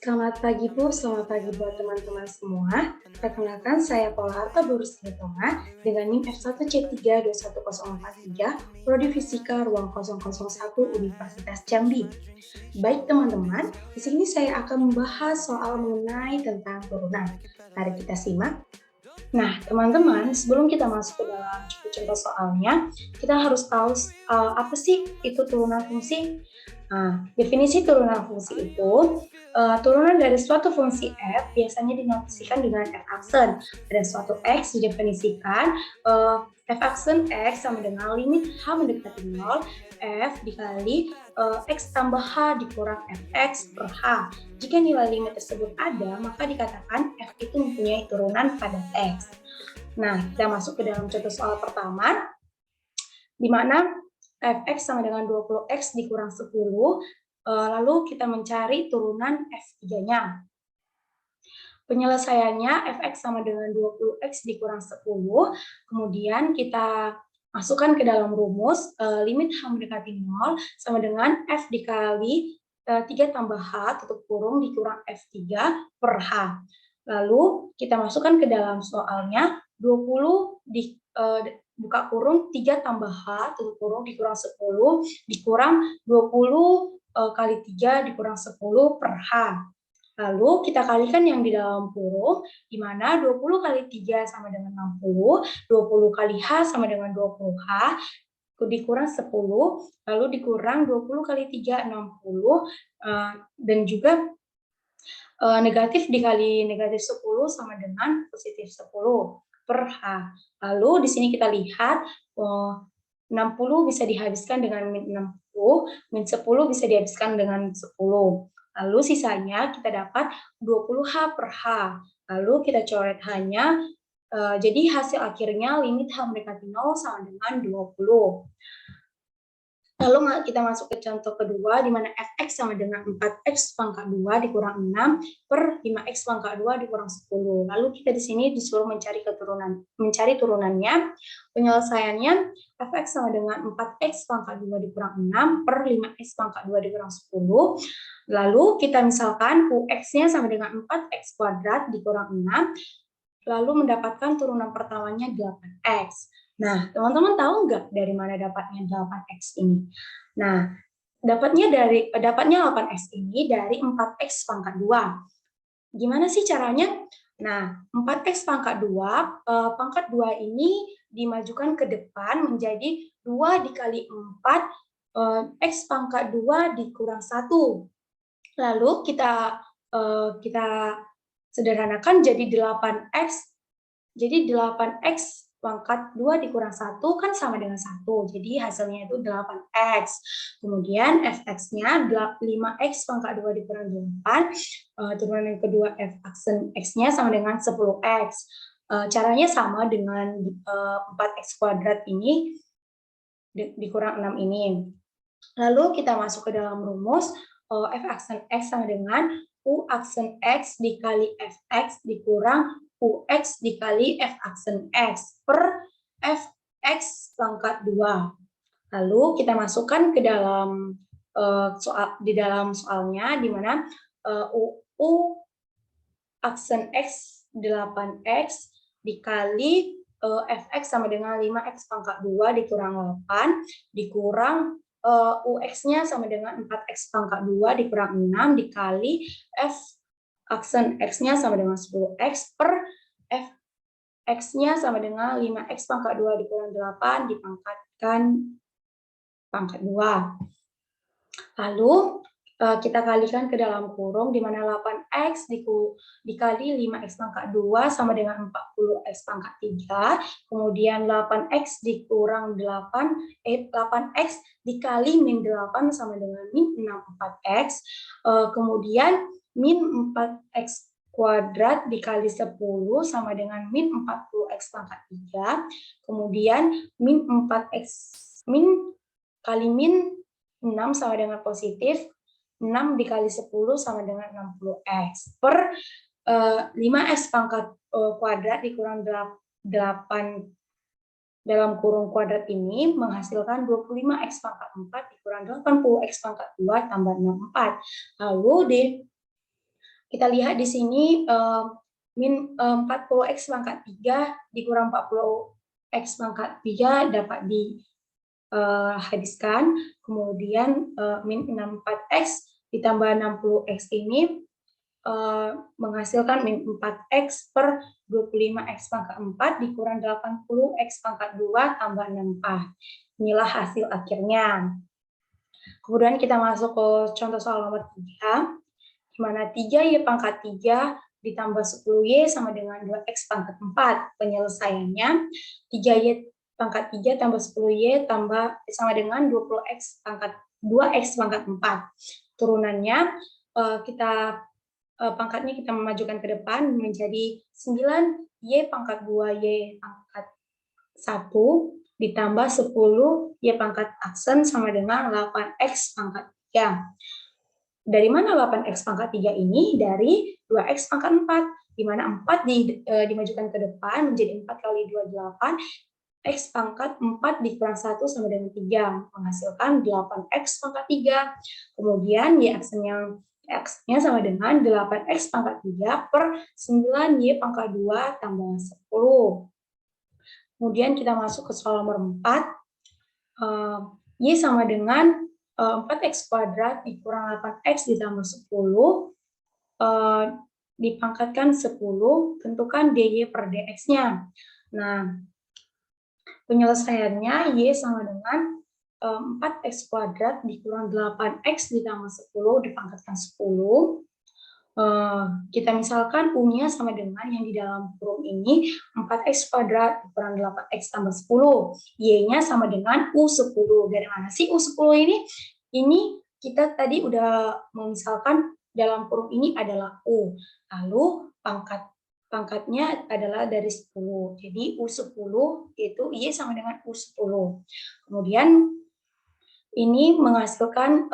Selamat pagi Bu, selamat pagi buat teman-teman semua. Perkenalkan saya Paula Harta Burusitonga dengan NIM F1C3210443, Prodi Fisika Ruang 001 Universitas Jambi. Baik teman-teman, di sini saya akan membahas soal mengenai tentang turunan. Mari kita simak. Nah, teman-teman, sebelum kita masuk ke dalam contoh soalnya, kita harus tahu apa sih itu turunan fungsi. Nah, definisi turunan fungsi itu, turunan dari suatu fungsi f biasanya dinotasikan dengan f aksen. Pada suatu x didefinisikan f aksen x sama dengan limit h mendekati 0, f dikali x tambah h dikurang fx per h. Jika nilai limit tersebut ada, maka dikatakan f itu mempunyai turunan pada x. Nah, kita masuk ke dalam contoh soal pertama, di mana fx sama dengan 20x dikurang 10, lalu kita mencari turunan f3-nya. Penyelesaiannya fx sama dengan 20x dikurang 10, kemudian kita masukkan ke dalam rumus, limit h mendekati 0 sama dengan f dikali 3 tambah h tutup kurung dikurang f3 per h. Lalu kita masukkan ke dalam soalnya 20 buka kurung 3 tambah H tutup kurung dikurang 10 dikurang 20 kali 3 dikurang 10 per H. Lalu kita kalikan yang di dalam kurung, di mana 20 kali 3 sama dengan 60, 20 kali H sama dengan 20H, dikurang 10, lalu dikurang 20 kali 3, 60, dan juga negatif dikali negatif 10 sama dengan positif 10 per H. Lalu di sini kita lihat 60 bisa dihabiskan dengan min 60, min 10 bisa dihabiskan dengan 10. Lalu sisanya kita dapat 20H per H. Lalu kita coret H-nya, jadi hasil akhirnya limit H mendekati 0 sama dengan 20. Lalu kita masuk ke contoh kedua, di mana fx sama dengan 4x pangkat 2 dikurang 6 per 5x pangkat 2 dikurang 10. Lalu kita di sini disuruh mencari turunannya. Penyelesaiannya fx sama dengan 4x pangkat 2 dikurang 6 per 5x pangkat 2 dikurang 10. Lalu kita misalkan ux-nya sama dengan 4x kuadrat dikurang 6, lalu mendapatkan turunan pertamanya 8x. Nah, teman-teman tahu nggak dari mana dapatnya 8x ini? Nah, dapatnya 8x ini dari 4x pangkat 2. Gimana sih caranya? Nah, 4x pangkat 2, pangkat 2 ini dimajukan ke depan menjadi 2 dikali 4, x pangkat 2 dikurang 1. Lalu kita sederhanakan jadi 8x. Jadi 8x pangkat 2 dikurang 1 kan sama dengan 1. Jadi hasilnya itu 8x. Kemudian fx-nya 5x pangkat 2 dikurang 8. Turunan yang kedua f aksen x-nya sama dengan 10x. Caranya sama dengan 4x kuadrat ini dikurang 6 ini. Lalu kita masuk ke dalam rumus, f aksen x sama dengan u aksen x dikali fx dikurang ux dikali f aksen x per fx pangkat 2. Lalu kita masukkan ke dalam di dalam soalnya, di mana u aksen x 8x dikali fx sama dengan 5x pangkat 2 dikurang 8 dikurang ux-nya sama dengan 4x pangkat 2 dikurang 6 dikali f aksen x-nya sama dengan 10x per f x-nya sama dengan 5x pangkat 2 dikurang 8 dipangkatkan pangkat 2. Lalu kita kalikan ke dalam kurung, di mana 8x dikali 5x pangkat 2 sama dengan 40x pangkat 3, kemudian 8x dikurang 8x dikali min 8 sama dengan min 64x, kemudian min 4x kuadrat dikali 10 sama dengan min 40x pangkat 3, kemudian min 4x kali min 6 sama dengan positif 6 dikali 10 sama dengan 60x per 5x pangkat kuadrat dikurang 8 dalam kurung kuadrat ini menghasilkan 25x pangkat 4 dikurang 80x pangkat 2 tambah 64. Lalu Kita lihat di sini min 40x pangkat 3 dikurang 40x pangkat 3 dapat dihabiskan. Kemudian min 64x ditambah 60x ini menghasilkan min 4x per 25x pangkat 4 dikurang 80x pangkat 2 tambah 6a. Inilah hasil akhirnya. Kemudian kita masuk ke contoh soal nomor 3, di mana 3y pangkat 3 ditambah 10y sama dengan 2x pangkat 4. Penyelesaiannya 3y pangkat 3 tambah 10y sama dengan 20x pangkat 2x pangkat 4. Turunannya pangkatnya kita memajukan ke depan menjadi 9y pangkat 2y pangkat 1 ditambah 10y pangkat aksen sama dengan 8x pangkat 3. Dari mana 8x pangkat 3 ini? Dari 2x pangkat 4, di mana 4 dimajukan ke depan menjadi 4 kali 2, 8, x pangkat 4 dikurang 1 sama dengan 3, menghasilkan 8x pangkat 3. Kemudian y aksennya sama dengan 8x pangkat 3 per 9y pangkat 2 tambah 10. Kemudian kita masuk ke soal nomor 4, y sama dengan 4x kuadrat dikurang 8x ditambah 10, dipangkatkan 10, tentukan dy per dx-nya. Nah, penyelesaiannya y sama dengan 4x kuadrat dikurang 8x ditambah 10, dipangkatkan 10. Kita misalkan U-nya sama dengan yang di dalam kurung ini, 4x kuadrat dikurang 8x tambah 10. Y-nya sama dengan U10. Dari mana sih U10 ini? Ini kita tadi udah memisalkan dalam kurung ini adalah U. Lalu pangkatnya adalah dari 10. Jadi U10 itu Y sama dengan U10. Kemudian ini menghasilkan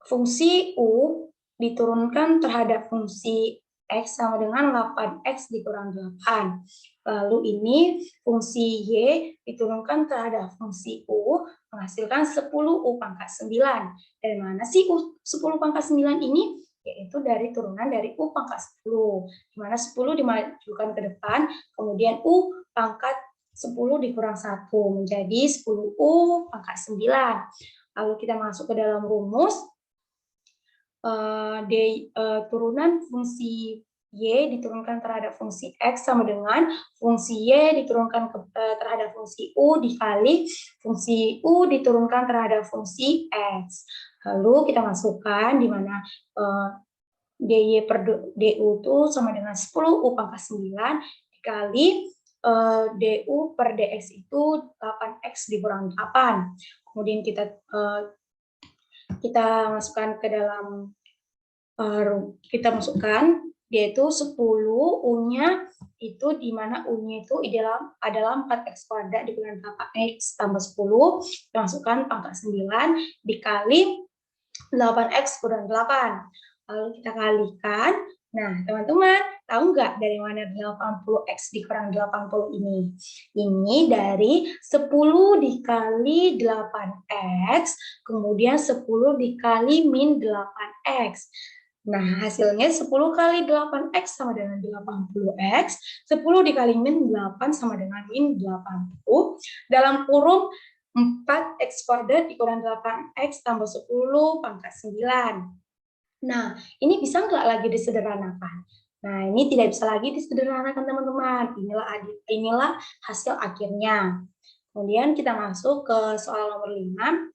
fungsi U diturunkan terhadap fungsi X sama dengan 8X dikurang 8. Lalu ini fungsi Y diturunkan terhadap fungsi U menghasilkan 10U pangkat 9. Dari mana sih U 10 pangkat 9 ini? Yaitu dari turunan dari U pangkat 10. Di mana 10 dimajukan ke depan, kemudian U pangkat 10 dikurang 1 menjadi 10U pangkat 9. Lalu kita masuk ke dalam rumus. Turunan fungsi Y diturunkan terhadap fungsi X sama dengan fungsi Y diturunkan terhadap fungsi U dikali fungsi U diturunkan terhadap fungsi X. Lalu kita masukkan di mana dy per du itu sama dengan 10U pangkat 9 dikali du per dx itu 8x dikurang 8. Kemudian kita masukkan ke dalam kita masukkan yaitu 10 U-nya itu di mana U-nya itu adalah 4x kuadrat dikurang 8x tambah 10, kita masukkan pangkat 9 dikali 8x kurang 8. Lalu kita kalikan. Nah, teman-teman, tahu nggak dari mana 80x dikurang 80 ini? Ini dari 10 dikali 8x, kemudian 10 dikali min 8x. Nah, hasilnya 10 kali 8x sama dengan 80x, 10 dikali min 8 sama dengan min 80, dalam kurung 4x kuadrat dikurang 8x tambah 10 pangkat 9. Nah, ini bisa nggak lagi disederhanakan? Nah, ini tidak bisa lagi disederhanakan, teman-teman. Inilah hasil akhirnya. Kemudian kita masuk ke soal nomor 5.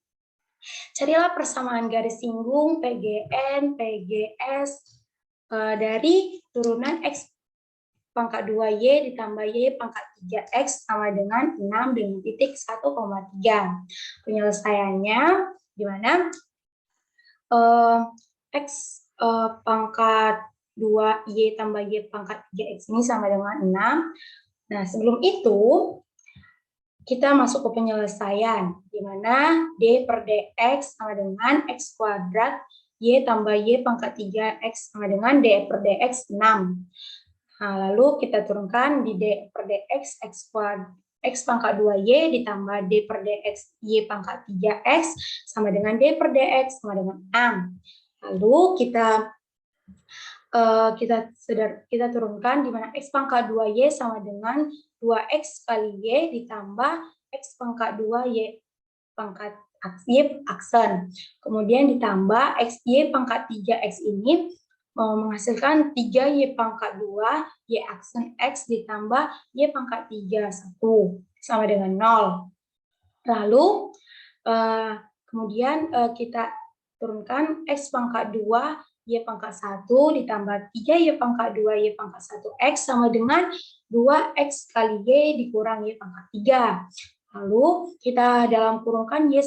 Carilah persamaan garis singgung PGN, PGS dari turunan X pangkat 2Y ditambah Y pangkat 3X sama dengan 6 dengan titik 1,3. Penyelesaiannya di mana X pangkat 2Y tambah Y pangkat 3X ini sama dengan 6. Nah, sebelum itu kita masuk ke penyelesaian, di mana D per DX sama dengan X kuadrat Y tambah Y pangkat 3X sama dengan D per DX 6. Nah, lalu kita turunkan di D per DX X kuadrat X pangkat 2Y ditambah D per DX Y pangkat 3X sama dengan D per DX sama dengan 6. Lalu kita kita turunkan di mana X pangkat 2Y sama dengan 2X kali Y ditambah X pangkat 2Y pangkat Y aksen. Kemudian ditambah XY pangkat 3X ini menghasilkan 3Y pangkat 2 Y aksen X ditambah Y pangkat 3 1 sama dengan 0. Lalu kemudian kita turunkan X pangkat 2 Y pangkat 1 ditambah 3Y pangkat 2 Y pangkat 1 X sama dengan 2X kali Y dikurang Y pangkat 3. Lalu kita dalam kurungkan Y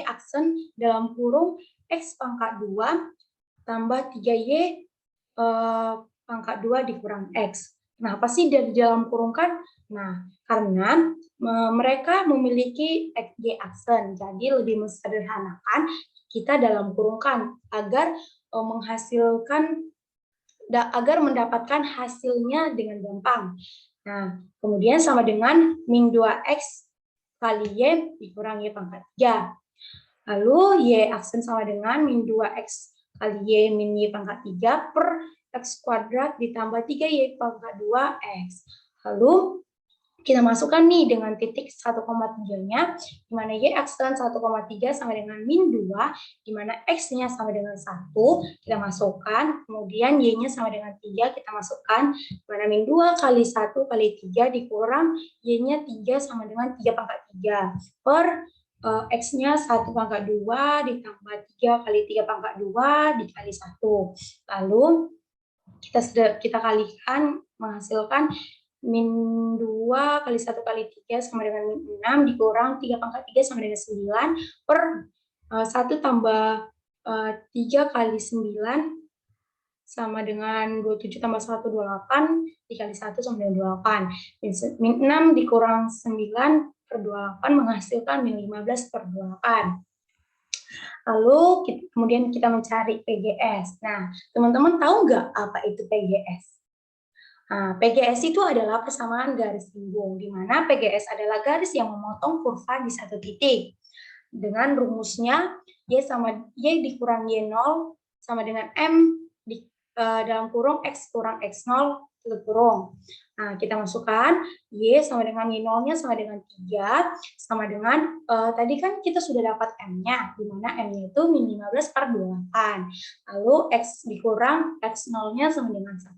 aksen dalam kurung X pangkat 2 tambah 3Y pangkat 2 dikurang X. Kenapa sih dari dalam kurungkan? Nah, karena mereka memiliki Y aksen, jadi lebih mensederhanakan kita dalam kurungkan agar mendapatkan hasilnya dengan gampang. Nah, kemudian sama dengan min 2X kali Y dikurang Y pangkat 3. Lalu Y aksen sama dengan min 2X kali Y min Y pangkat 3 per X kuadrat ditambah 3Y pangkat 2X. Lalu kita masukkan nih dengan titik 1,3-nya, di mana Y aksen 1,3 sama dengan min 2, di mana X-nya sama dengan 1, kita masukkan, kemudian Y-nya sama dengan 3, kita masukkan, di mana min 2 kali 1 kali 3 dikurang Y-nya 3 sama dengan 3 pangkat 3, per X-nya 1 pangkat 2 ditambah 3 kali 3 pangkat 2 dikali 1. Lalu kita kalikan menghasilkan min 2 kali 1 kali 3 sama dengan min 6 dikurang 3 pangkat 3 sama dengan 9 per 1 tambah 3 kali 9 sama dengan 27 tambah 1, 28 dikali 1 sama dengan 28. Min 6 dikurang 9 per 28 menghasilkan min 15 per 28. Lalu kemudian kita mencari PGS. Nah, teman-teman tahu nggak apa itu PGS? Nah, PGS itu adalah persamaan garis singgung, di mana PGS adalah garis yang memotong kurva di satu titik. Dengan rumusnya, Y dikurang Y0 sama dengan M dalam kurung X kurang X0 tutup kurung. Nah, kita masukkan Y sama dengan Y0-nya sama dengan 3, sama dengan, tadi kan kita sudah dapat M-nya, di mana M-nya itu min 15 per 28. Lalu X dikurang X0-nya sama dengan 1.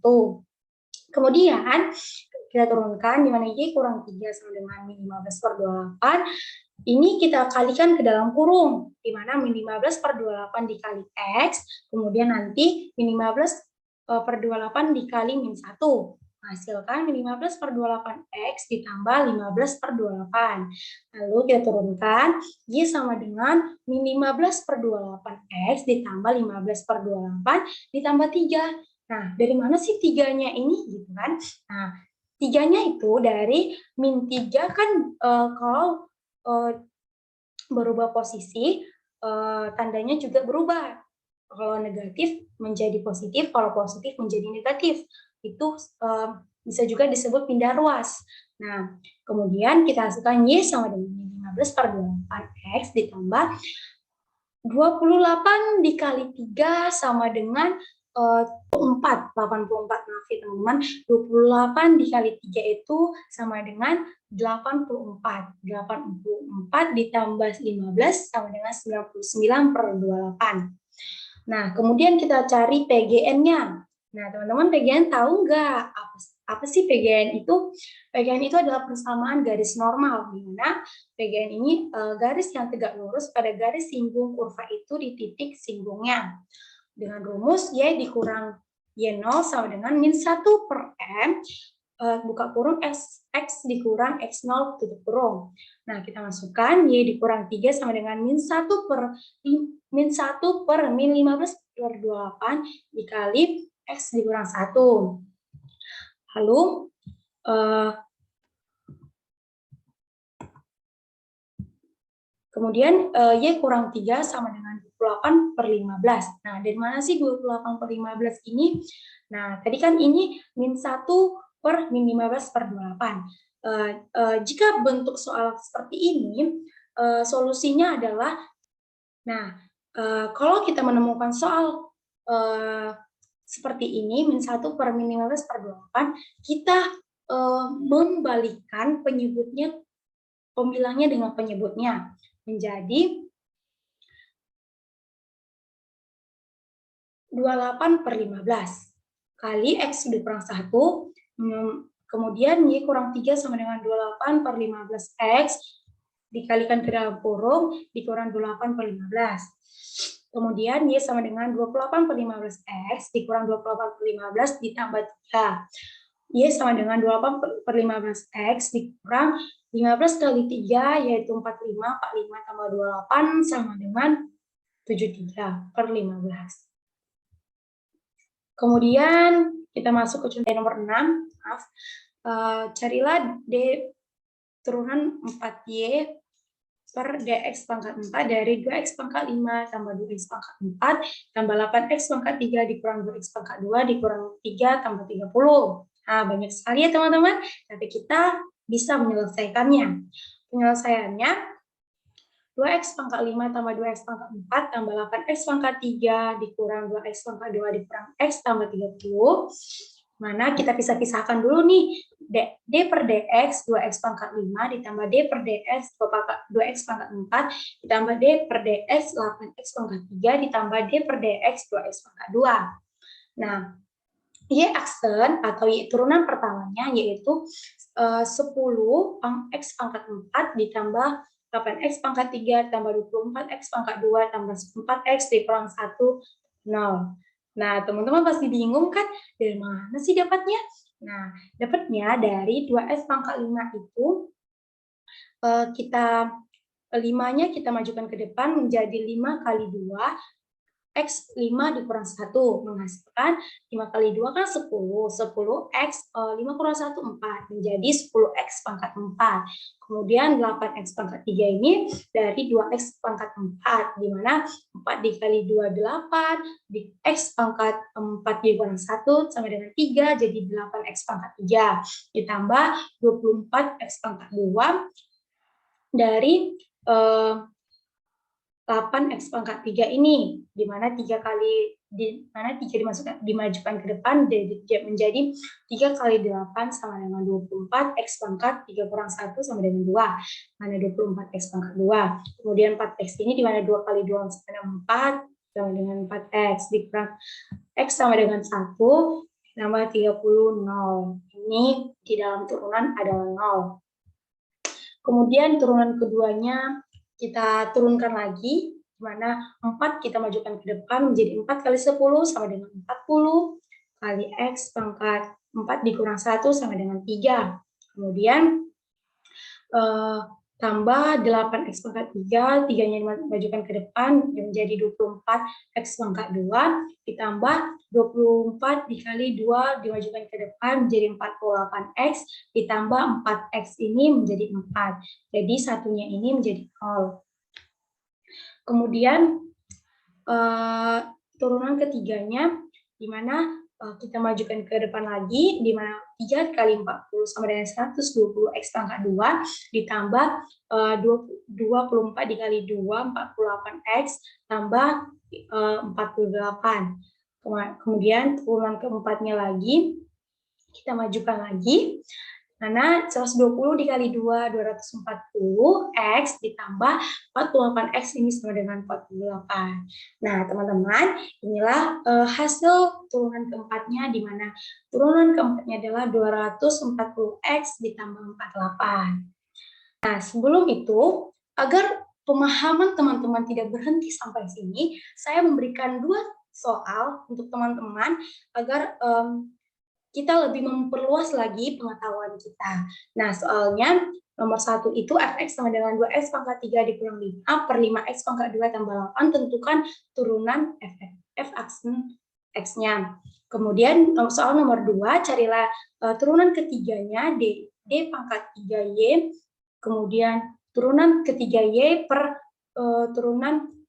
Kemudian, kita turunkan, di mana Y kurang 3 sama dengan min 15 per 28, ini kita kalikan ke dalam kurung, di mana min 15 per 28 dikali X, kemudian nanti min 15 per 28 dikali min 1. Menghasilkan min 15 per 28 X ditambah 15 per 28. Lalu kita turunkan, Y sama dengan min 15 per 28 X ditambah 15 per 28 ditambah 3. Nah, dari mana sih 3-nya ini? Gitu kan? Nah, 3-nya itu dari min 3 kan kalau berubah posisi, tandanya juga berubah. Kalau negatif menjadi positif, kalau positif menjadi negatif. Itu bisa juga disebut pindah ruas. Nah, kemudian kita hasilkan Y sama dengan 15 per 28X ditambah 28 dikali 3 sama dengan 84, maaf ya teman-teman, 28 dikali 3 itu sama dengan 84 ditambah 15 sama dengan 99 per 28. Nah, kemudian kita cari PGN-nya. Nah, teman-teman PGN tahu nggak apa sih PGN itu? PGN itu adalah persamaan garis normal, di mana PGN ini garis yang tegak lurus pada garis singgung kurva itu di titik singgungnya. Dengan rumus Y dikurang Y0 sama dengan min 1 per M, buka kurung X dikurang X0 tutup kurung. Nah, kita masukkan Y dikurang 3 sama dengan min 1 per min 15 per 28 dikali X dikurang 1. Lalu, kemudian Y kurang 3 sama dengan 28 per 15. Nah, dari mana sih 28 per 15 ini? Nah, tadi kan ini min 1 per min 15 per 28. Jika bentuk soal seperti ini, solusinya adalah, nah, kalau kita menemukan soal seperti ini, min 1 per min 15 per 28, kita membalikkan penyebutnya, pembilangnya dengan penyebutnya, menjadi 28 per 15 kali X dikurang 1, kemudian Y kurang 3 sama dengan 28 per 15 X, dikalikan ke dalam kurung, dikurang 28 per 15. Kemudian Y sama dengan 28 per 15 X, dikurang 28 per 15, ditambah 3. Y sama dengan 28 per 15 X, dikurang 15 kali 3, yaitu 45, 45 tambah 28 sama dengan 73 per 15. Kemudian kita masuk ke contoh nomor 6. Maaf. Carilah D turunan 4Y per dx pangkat 4 dari 2x pangkat 5 tambah 2x pangkat 4 tambah 8x pangkat 3 dikurang 2x pangkat 2 dikurang 3 tambah 30. Nah, banyak sekali ya teman-teman, tapi kita bisa menyelesaikannya. Penyelesaiannya 2x pangkat 5 tambah 2x pangkat 4 tambah 8x pangkat 3 dikurang 2x pangkat 2 dikurang x tambah 30. Mana kita pisah-pisahkan dulu nih. D per dx 2x pangkat 5 ditambah D per dx 2x pangkat 4 ditambah D per dx 8x pangkat 3 ditambah D per dx 2x pangkat 2. Nah, Y aksen atau Y turunan pertamanya yaitu 10 x pangkat 4 ditambah 8x pangkat 3 tambah 24x pangkat 2 tambah 4x dikurang 1, 0. Nah, teman-teman pasti bingung kan, dari mana sih dapatnya? Nah, dapatnya dari 2x pangkat 5 itu, kita 5-nya kita majukan ke depan menjadi 5 kali 2, X 5 dikurang 1, menghasilkan 5 kali 2 kan 10, 10X 5 kurang 1, 4, menjadi 10X pangkat 4. Kemudian 8X pangkat 3 ini dari 2X pangkat 4, di mana 4 dikali 2, 8, di X pangkat 4 dikurang 1, sama dengan 3, jadi 8X pangkat 3, ditambah 24X pangkat 2, dari 8x pangkat 3 ini, di mana 3 dimajukan ke depan menjadi 3 kali 8 sama dengan 24, x pangkat 3 kurang 1 sama dengan 2, mana 24x pangkat 2. Kemudian 4x ini di mana 2 kali 2 sama dengan 4, sama dengan 4x, dikurang x sama dengan 1, tambah 30, 0. Ini di dalam turunan adalah 0. Kemudian turunan keduanya kita turunkan lagi, di mana 4 kita majukan ke depan menjadi 4 kali 10 sama dengan 40 kali X pangkat 4 dikurang 1 sama dengan 3. Kemudian tambah 8X pangkat 3, 3-nya dimajukan ke depan menjadi 24X pangkat 2, ditambah 24 dikali 2 dimajukan ke depan menjadi 48X, ditambah 4X ini menjadi 4. Jadi satunya ini menjadi 0. Kemudian turunan ketiganya, di mana kita majukan ke depan lagi, di mana 3 kali 40 sama dengan 120 X pangkat 2, ditambah 24 dikali 2, 48X, tambah 48. Kemudian turunan keempatnya lagi, kita majukan lagi, karena 120 dikali 2, 240, X ditambah 48X ini sama dengan 48. Nah, teman-teman, inilah hasil turunan keempatnya, di mana turunan keempatnya adalah 240X ditambah 48. Nah, sebelum itu, agar pemahaman teman-teman tidak berhenti sampai sini, saya memberikan 2 soal untuk teman-teman, agar kita lebih memperluas lagi pengetahuan kita. Nah, soalnya nomor 1 itu fx sama dengan 2x pangkat 3 dikurang 5 per 5x pangkat 2 tambah 8, tentukan turunan f aksen x-nya. Kemudian soal nomor 2, carilah turunan ketiganya d pangkat 3y, kemudian turunan ketiga y per turunan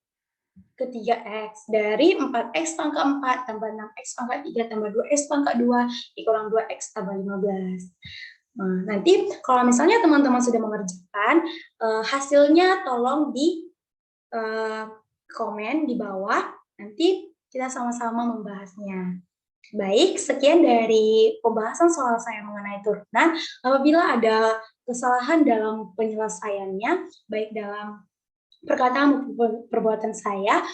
ketiga X dari 4X pangkat 4 tambah 6X pangkat 3 tambah 2X pangkat 2 dikurang 2X tambah 15. Nah, nanti kalau misalnya teman-teman sudah mengerjakan, hasilnya tolong di komen di bawah, nanti kita sama-sama membahasnya. Baik, sekian dari pembahasan soal saya mengenai turunan. Apabila ada kesalahan dalam penyelesaiannya, baik dalam perkataan maupun perbuatan saya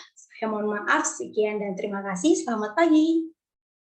mohon maaf. Sekian dan terima kasih. Selamat pagi.